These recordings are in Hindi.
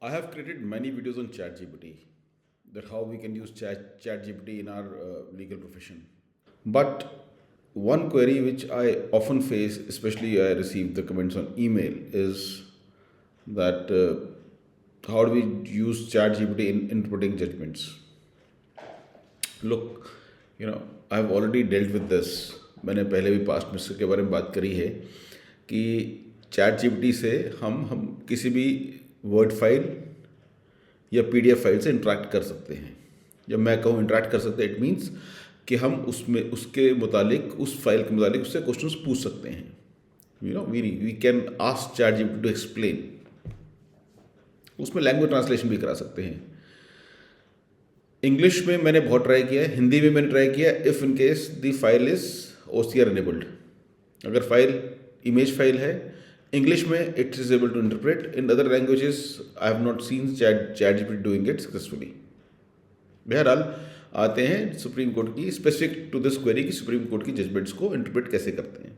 I have created many videos on ChatGPT, that how we can use ChatGPT in our legal profession. But one query which I often face, especially I receive the comments on email, is that how do we use ChatGPT in interpreting judgments? Look, I've already dealt with this. मैंने पहले भी पास्ट में इसके बारे में बात करी है कि चैट जीपीटी से हम किसी भी वर्ड फाइल या पीडीएफ फाइल से इंटरेक्ट कर सकते हैं. जब मैं कहूँ इंटरेक्ट कर सकते हैं, इट मीन्स कि हम उसमें उसके मुतालिक उस फाइल के मुतालिक उससे क्वेश्चंस पूछ सकते हैं. We can ask chat GPT to explain. उसमें लैंग्वेज ट्रांसलेशन भी करा सकते हैं. इंग्लिश में मैंने बहुत ट्राई किया है, हिंदी में मैंने ट्राई किया. If in case the file is OCR enabled, अगर फाइल इमेज फाइल है इंग्लिश में it is able to interpret. In other languages I have not seen chat GPT doing it successfully. बहरहाल आते हैं सुप्रीम कोर्ट की स्पेसिफिक टू दिस क्वेरी की सुप्रीम कोर्ट की जजमेंट्स को इंटरप्रेट कैसे करते हैं.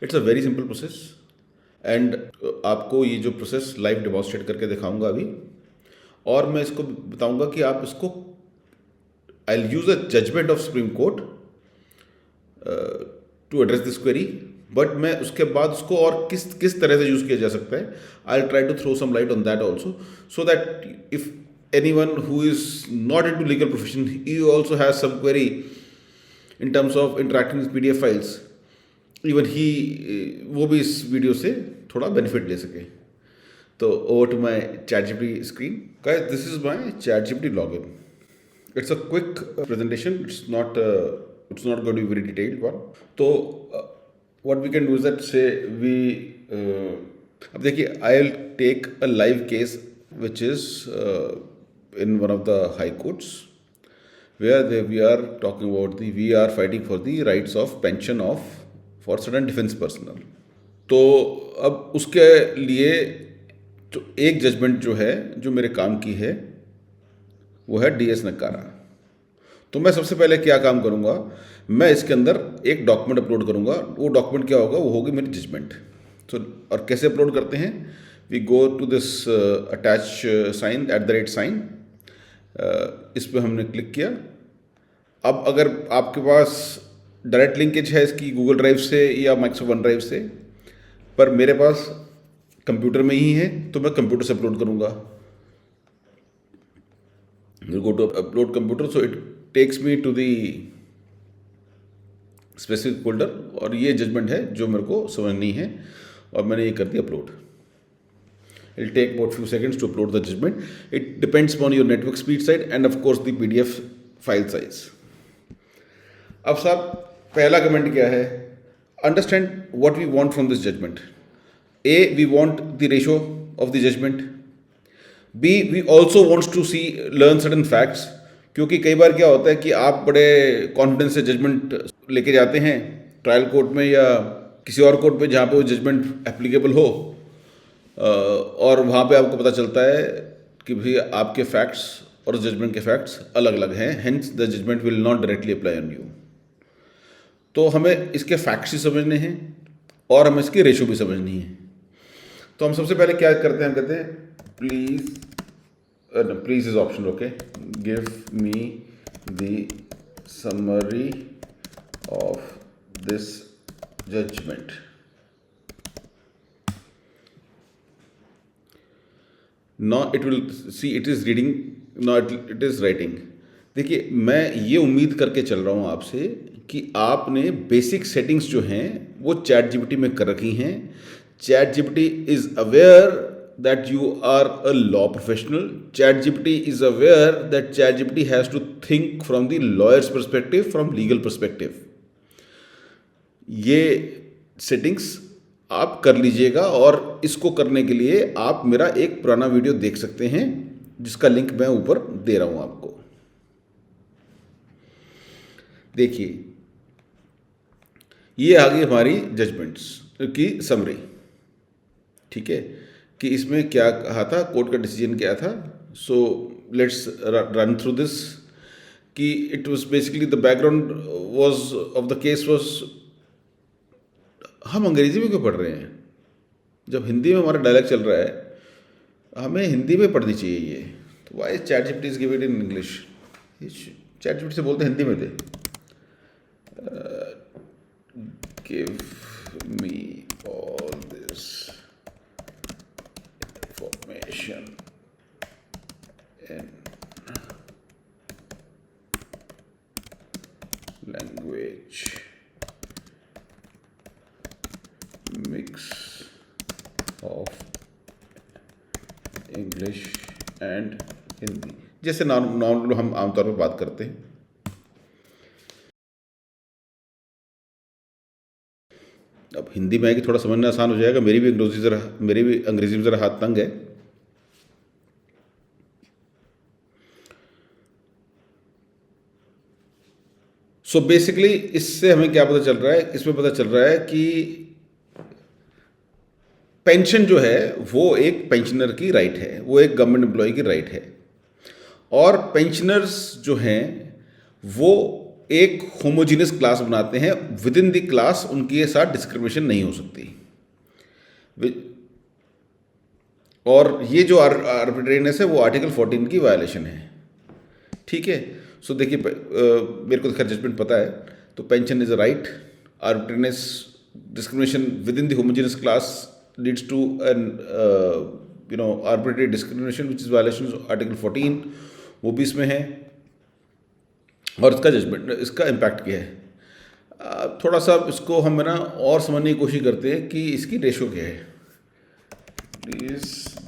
It's a very simple process and आपको ये जो प्रोसेस लाइव डेमॉन्स्ट्रेट करके दिखाऊंगा अभी. और मैं इसको बताऊंगा कि आप इसको I will use a judgment of supreme court to address this query. But मैं उसके बाद उसको और किस किस तरह से यूज़ किया जा सकता है, I will try to throw some light on that also, so that if anyone who is not into legal profession, he also has some query in terms of interacting with PDF files, even he वो भी इस वीडियो से थोड़ा बेनिफिट ले सके. तो over to my ChatGPT screen. Guys, this is my ChatGPT login. It's a quick presentation. It's not going to be very detailed one. तो what we can do is that say we अब देखिए I'll take a live case which is in one of the high courts where we are talking about we are fighting for the rights of pension for certain defense personnel. तो अब उसके लिए तो एक जजमेंट जो है जो मेरे काम की है वो है DS नक्कारा. तो मैं सबसे पहले क्या काम करूँगा, मैं इसके अंदर एक डॉक्यूमेंट अपलोड करूँगा. वो डॉक्यूमेंट क्या होगा, वो होगी मेरी जजमेंट. और कैसे अपलोड करते हैं, we go to this attach sign @sign. इस पर हमने क्लिक किया. अब अगर आपके पास डायरेक्ट लिंकेज है इसकी गूगल ड्राइव से या माइक्रोसॉफ्ट वन ड्राइव से, पर मेरे पास कंप्यूटर में ही है तो मैं कंप्यूटर से अपलोड करूँगा. Go to upload computer, so it takes me to the specific folder. और ये जजमेंट है जो मेरे को समझनी है और मैंने ये कर दिया upload. It'll take about few seconds to upload the judgment. It depends upon your network speed side and of course the PDF file size. अब साहब पहला कमेंट क्या है, understand what we want from this judgment. A, we want the ratio of the judgment. B, we also want to learn certain facts. क्योंकि कई बार क्या होता है कि आप बड़े कॉन्फिडेंस से जजमेंट लेके जाते हैं ट्रायल कोर्ट में या किसी और कोर्ट में जहाँ पे वो जजमेंट एप्लीकेबल हो, और वहाँ पे आपको पता चलता है कि भाई आपके फैक्ट्स और जजमेंट के फैक्ट्स अलग अलग हैं, hence the judgment will not directly apply on you. तो हमें इसके फैक्ट्स ही समझने हैं और हमें इसकी रेशो भी समझनी है. तो हम सबसे पहले क्या करते हैं, हम कहते हैं please is option. Okay, give me the summary of this judgment. Now it will see it is reading. Now it is writing. देखिए मैं ये उम्मीद करके चल रहा हूँ आपसे कि आपने बेसिक सेटिंग्स जो हैं वो चैट जीपीटी में कर रखी हैं. Chat GPT is aware that you are a law professional. Chat GPT is aware that chat GPT has to think from the lawyer's perspective, from legal perspective. ये सेटिंग्स आप कर लीजिएगा. और इसको करने के लिए आप मेरा एक पुराना वीडियो देख सकते हैं जिसका लिंक मैं ऊपर दे रहा हूं आपको. देखिए ये आ गई हमारी जजमेंट्स की समरी. ठीक है, कि इसमें क्या कहा था, कोर्ट का डिसीजन क्या था. So let's run through this. कि it was basically the background was of the case was, हम अंग्रेजी में क्यों पढ़ रहे हैं जब हिंदी में हमारा डायलॉग चल रहा है. हमें हिंदी में पढ़नी चाहिए ये, तो why chat GPT is give it in English. ChatGPT से बोलते हिंदी में दे, give me all this information in language mix of English and Hindi, जैसे नॉर्मल हम आमतौर पर बात करते हैं। अब हिंदी में है कि थोड़ा समझना आसान हो जाएगा। मेरी भी अंग्रेजी में ज़रा हाथ तंग है। सो बेसिकली इससे हमें क्या पता चल रहा है, इसमें पता चल रहा है कि पेंशन जो है वो एक पेंशनर की राइट है, वो एक गवर्नमेंट एम्प्लॉय की राइट है। और पेंशनर्स जो हैं वो एक होमोजीनियस क्लास बनाते हैं, विद इन द क्लास उनके साथ डिस्क्रिमिनेशन नहीं हो सकती। और ये जो आर्बिट्रेरीनेस है वो आर्टिकल 14 की वायलेशन है। ठीक है, सो देखिए मेरे को तो खैर जजमेंट पता है, तो pension is a right, arbitrariness discrimination within the homogeneous class leads to an arbitrary discrimination which is violation of article 14, वो भी इसमें है। और इसका जजमेंट, इसका इम्पैक्ट क्या है, थोड़ा सा इसको हम ना और समझने की कोशिश करते हैं कि इसकी रेशो क्या है। Please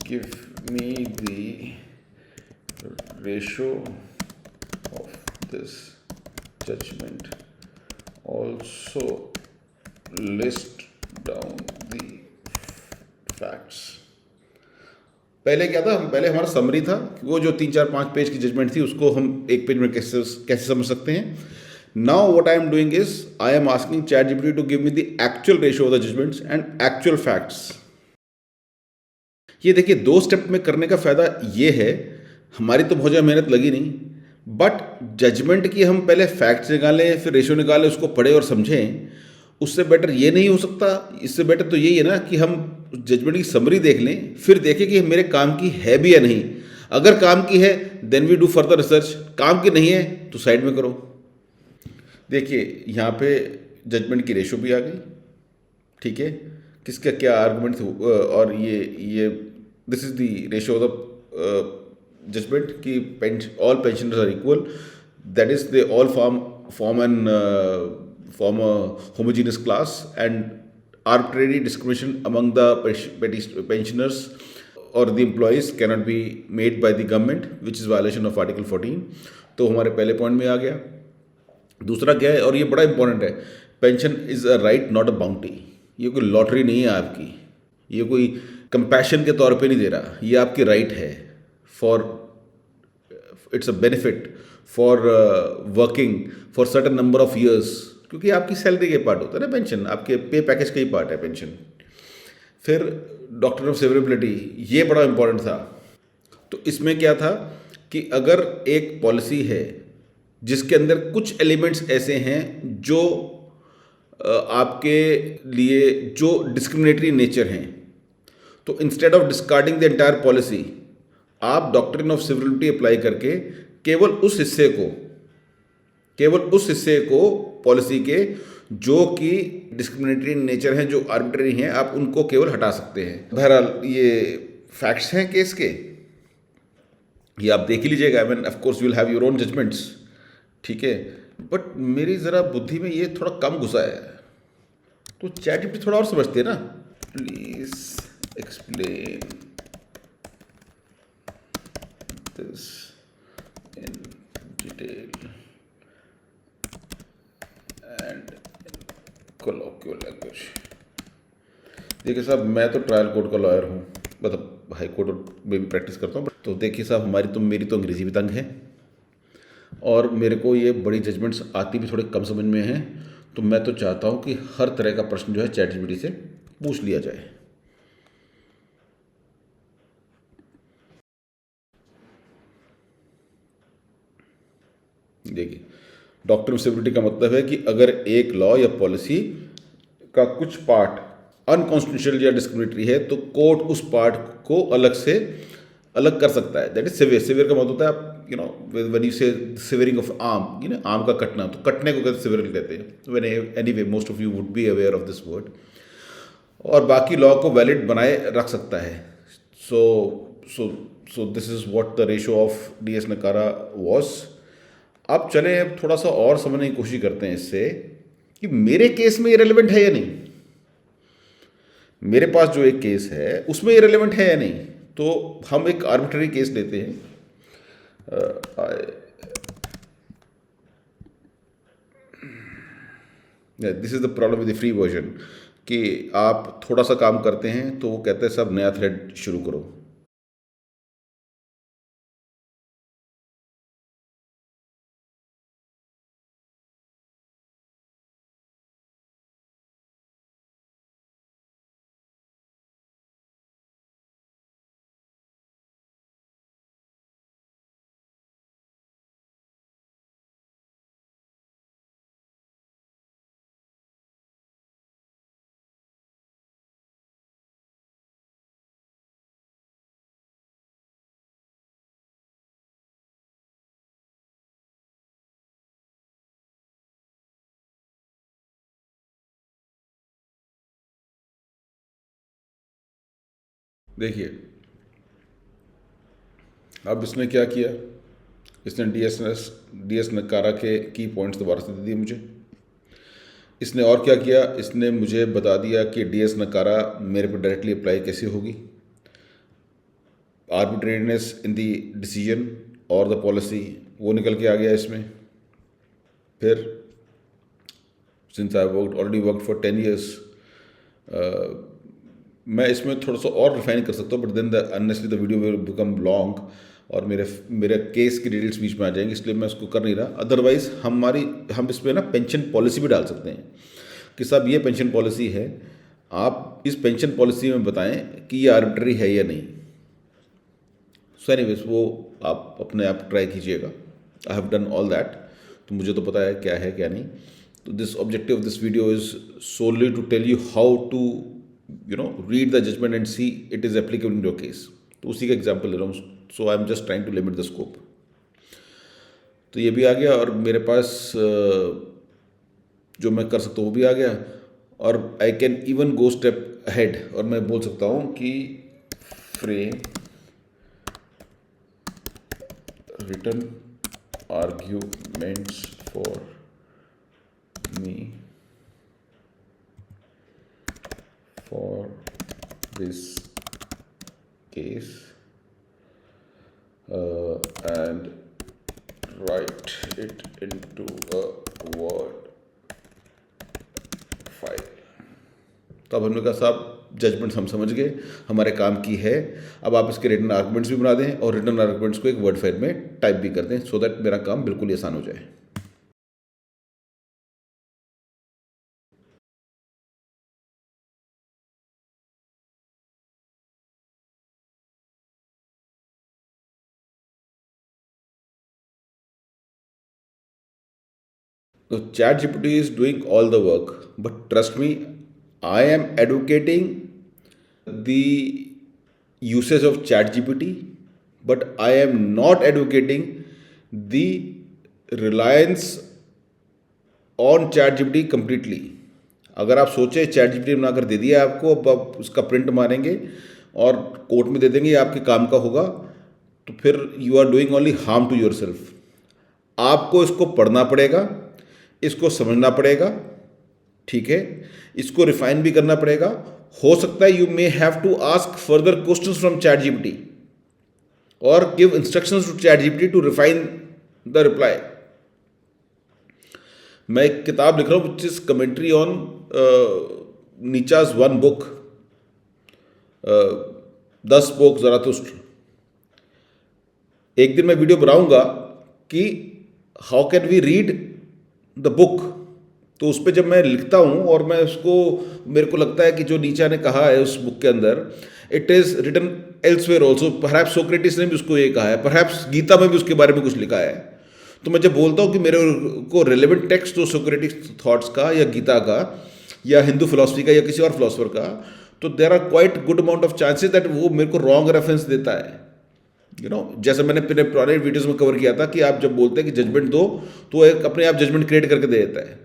give me the ratio of this judgment, also list down the facts. पहले क्या था, हम पहले हमारा समरी था, वो जो 3 4 5 पेज की जजमेंट थी उसको हम एक पेज में कैसे समझ सकते हैं। Now what I am doing is I am asking chat GPT to give me the actual ratio of the judgments and actual facts. ये देखिए 2 स्टेप में करने का फायदा ये है, हमारी तो बहुत ज़्यादा मेहनत लगी नहीं, बट जजमेंट की हम पहले फैक्ट्स निकालें फिर रेशियो निकालें, उसको पढ़ें और समझें, उससे बेटर ये नहीं हो सकता। इससे बेटर तो यही है ना कि हम जजमेंट की समरी देख लें, फिर देखें कि मेरे काम की है भी या नहीं। अगर काम की है then we do further research, काम की नहीं है तो साइड में करो। देखिए यहाँ पे जजमेंट की रेशो भी आ गई, ठीक है, किसका क्या आर्गुमेंट थे, और ये this is the ratio of the judgment कि all pensioners are equal, that is they all form a homogeneous class, and arbitrary discrimination among the pensioners or the employees cannot be made by the government, which is violation of article 14। तो हमारे पहले पॉइंट में आ गया। दूसरा क्या है, और ये बड़ा इंपॉर्टेंट है, pension is a right not a bounty. ये कोई लॉटरी नहीं है आपकी, ये कोई कंपैशन के तौर पे नहीं दे रहा, ये आपकी राइट है। For it's a benefit for working for certain number of years, क्योंकि आपकी सैलरी के पार्ट होता है ना पेंशन, आपके पे पैकेज का ही पार्ट है पेंशन। फिर डॉक्ट्रिन ऑफ सेवरेबिलिटी, ये बड़ा इंपॉर्टेंट था। तो इसमें क्या था कि अगर एक पॉलिसी है जिसके अंदर कुछ एलिमेंट्स ऐसे हैं जो आपके लिए जो डिस्क्रिमिनेटरी नेचर हैं, तो instead of discarding the entire policy, आप डॉक्ट्रिन ऑफ सेवरेबिलिटी अप्लाई करके केवल उस हिस्से को पॉलिसी के जो कि डिस्क्रिमिनेटरी नेचर हैं, जो आर्बिट्रेरी हैं, आप उनको केवल हटा सकते हैं। बहरहाल ये फैक्ट्स हैं केस के, ये आप देख ही लीजिएगा। I mean of course you will have your own judgments, ठीक है, बट मेरी ज़रा बुद्धि में ये थोड़ा कम घुसा है, तो चैट जीपीटी थोड़ा और समझते हैं ना। Please explain this in detail and colloquial language. देखिए साहब, मैं तो ट्रायल कोर्ट का लॉयर हूँ, मतलब हाई कोर्ट में भी प्रैक्टिस करता हूँ। तो देखिए साहब, मेरी तो अंग्रेज़ी भी तंग है, और मेरे को ये बड़ी जजमेंट्स आती भी थोड़े कम समझ में हैं। तो मैं तो चाहता हूँ कि हर तरह का प्रश्न जो है चैट जीपीटी से पूछ लिया जाए। देखिए, डॉक्ट्रिन ऑफ सेवरेबिलिटी का मतलब है कि अगर एक लॉ या पॉलिसी का कुछ पार्ट अनकॉन्स्टिट्यूशनल या डिस्क्रिमिनेटरी है, तो कोर्ट उस पार्ट को अलग से अलग कर सकता है। That is severe. सिवियर का मतलब होता है आप व्हेन यू से सिवियरिंग ऑफ आर्म, आर्म का कटना, तो कटने को कहते सिवियर कहते हैं। When anyway most of you would be aware of this word. और बाकी लॉ को वैलिड बनाए रख सकता है। So so so this is what the ratio of DS नकारा वॉज। अब चले अब थोड़ा सा और समझने की कोशिश करते हैं इससे कि मेरे केस में ये रेलिवेंट है या नहीं। मेरे पास जो एक केस है उसमें ये रेलिवेंट है या नहीं। तो हम एक आर्बिट्ररी केस लेते हैं। This is the problem with the free version कि आप थोड़ा सा काम करते हैं तो वो कहते हैं सब नया थ्रेड शुरू करो। देखिए अब इसने क्या किया, इसने DS नकारा के की पॉइंट्स दोबारा से दे दिए मुझे। इसने और क्या किया, इसने मुझे बता दिया कि DS नकारा मेरे पे डायरेक्टली अप्लाई कैसे होगी। आर्बिट्रेरीनेस इन द डिसीजन और द पॉलिसी वो निकल के आ गया इसमें। फिर since I already work for 10 years, मैं इसमें थोड़ा सा और रिफाइन कर सकता हूँ, but then the unnecessarily the video will become long और मेरे केस की डिटेल्स बीच में आ जाएंगे, इसलिए मैं उसको कर नहीं रहा। अदरवाइज हम इसमें ना पेंशन पॉलिसी भी डाल सकते हैं कि साहब ये पेंशन पॉलिसी है, आप इस पेंशन पॉलिसी में बताएं कि ये आर्बिट्ररी है या नहीं। सो एनीवेज वो आप अपने आप ट्राई कीजिएगा। I have done all that, तो मुझे तो पता है क्या है क्या नहीं। तो this objective of this video is solely to tell you how to read the judgment and see it is applicable in your case। तो उसी का एग्जाम्पल ले रहा हूँ। So I am just trying to limit the scope. तो ये भी आ गया और मेरे पास जो मैं कर सकता हूँ वो भी आ गया, और I can even go step ahead और मैं बोल सकता हूँ कि frame return arguments for me for this case and write it into a Word file। तो अब हमने कहा साहब जजमेंट हम समझ गए, हमारे काम की है। अब आप इसके रिटर्न आर्गुमेंट्स भी बना दें और रिटर्न आर्गुमेंट्स को एक वर्ड फाइल में टाइप भी कर दें, सो दैट मेरा काम बिल्कुल आसान हो जाए। So ChatGPT is doing all the work, but trust me, I am advocating the usage of ChatGPT, but I am not advocating the reliance on ChatGPT completely। अगर आप सोचे ChatGPT बनाकर दे दिया आपको, अब आप उसका प्रिंट मारेंगे और कोर्ट में दे देंगे ये आपके काम का होगा, तो फिर you are doing only harm to yourself. आपको इसको पढ़ना पड़ेगा, इसको समझना पड़ेगा, ठीक है, इसको रिफाइन भी करना पड़ेगा। हो सकता है you may have to ask further questions from ChatGPT और give instructions to ChatGPT to refine the reply. मैं एक किताब लिख रहा हूँ विच इज कमेंट्री ऑन नीचाज one book, the spoke Zarathustra. एक दिन मैं वीडियो बनाऊंगा कि how can we read the book. तो उस पर जब मैं लिखता हूँ और मैं उसको, मेरे को लगता है कि जो नीचा ने कहा है उस बुक के अंदर, it is written elsewhere also. Perhaps Socrates ने भी उसको ये कहा है, परहैप्स गीता में भी उसके बारे में कुछ लिखा है। तो मैं जब बोलता हूँ कि मेरे को रेलेवेंट टेक्स्ट जो सोक्रेटिक थॉट्स का या गीता का या हिंदू फिलॉसफी का या किसी और फिलॉसफर का, तो there are quite good amount of chances that वो मेरे को रॉन्ग रेफरेंस देता है। जैसे मैंने अपने पुराने वीडियोस में कवर किया था कि आप जब बोलते हैं कि जजमेंट दो, तो वो एक अपने आप जजमेंट क्रिएट करके दे देता है।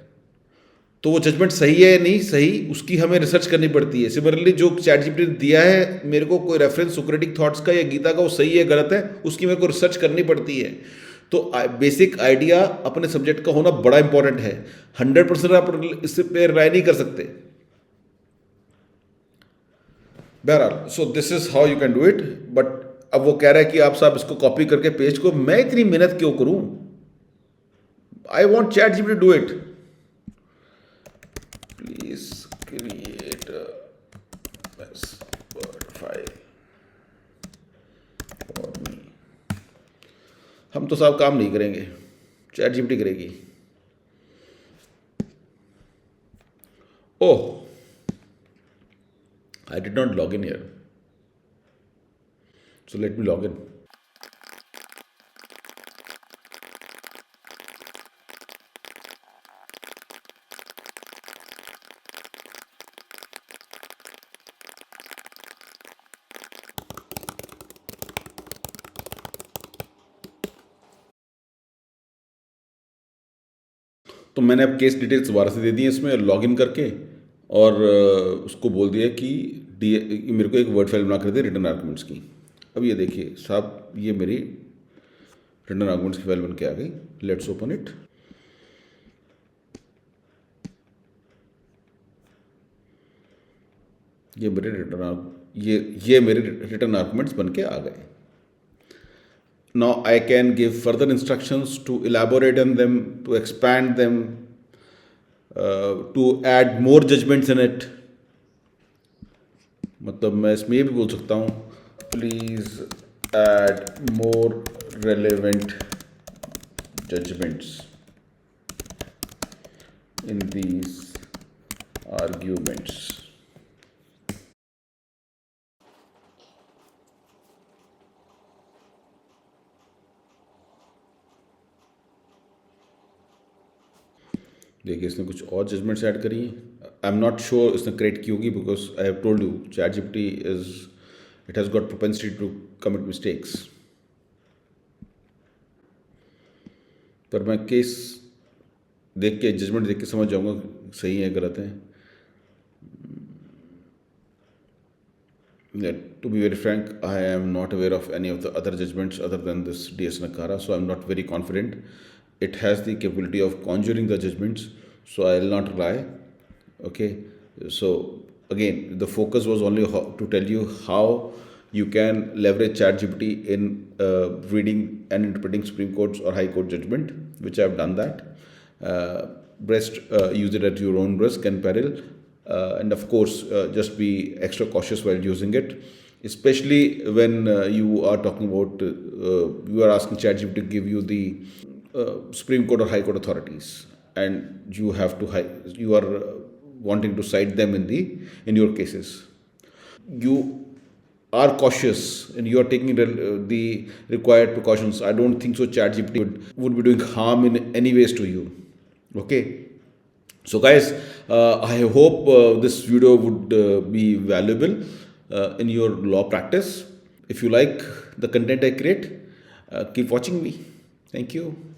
तो वो जजमेंट सही है या नहीं सही, उसकी हमें रिसर्च करनी पड़ती है। सिमिलरली जो चैट जीपीटी ने दिया है मेरे को कोई रेफरेंस सोक्रेटिक थॉट्स का या गीता का, वो सही है गलत है, उसकी मेरे को रिसर्च करनी पड़ती है। तो बेसिक आइडिया अपने सब्जेक्ट का होना बड़ा इंपॉर्टेंट है। 100% आप इस पे राय नहीं कर सकते। बहरहाल, सो this is how you can do it. But अब वो कह रहा है कि आप साहब इसको कॉपी करके पेज को, मैं इतनी मेहनत क्यों करूं? I want chat GPT do it. Please create word file for me. हम तो साहब काम नहीं करेंगे, चैट जीपीटी करेगी। ओह, I did not log in here. So let me log in. तो मैंने अब केस डिटेल्स दोबारा से दे दी है इसमें लॉगिन करके, और उसको बोल दिया कि डी मेरे को एक वर्ड फाइल बना कर दे रिटर्न आर्गूमेंट्स की। अब ये देखिए साहब, ये मेरी रिटर्न आर्गूमेंट्स की फाइल बन के आ गई। Let's open it. ये मेरे रिटर्न आर्गूमेंट्स बन के आ गए। Now I can give further instructions to elaborate on them, to expand them, to add more judgments in it. मतलब मैं इसमें ये भी बोल सकता हूँ, please add more relevant judgments in these arguments. देखिए इसने कुछ और जजमेंट्स ऐड करी हैं। आई एम नॉट श्योर इसने क्रिएट की होगी, because I have told you chat GPT it has got propensity to commit mistakes. पर मैं केस देख के, जजमेंट देख के समझ जाऊंगा सही है गलत है। To be very frank, I am not aware of any of the other judgments other than this DS Nakara, so I'm not very confident. It has the capability of conjuring the judgments, so I'll not rely. Okay, so again, the focus was only to tell you how you can leverage ChatGPT in reading and interpreting Supreme Court's or High Court judgment, which I've done that. Use it at your own risk and peril. And of course, just be extra cautious while using it, especially when you are talking about, you are asking ChatGPT to give you the Supreme Court or High Court authorities, and you have to, you are wanting to cite them in your cases. You are cautious and you are taking the required precautions. I don't think so ChatGPT would be doing harm in any ways to you. Okay. So guys, I hope this video would be valuable in your law practice. If you like the content I create, keep watching me. Thank you.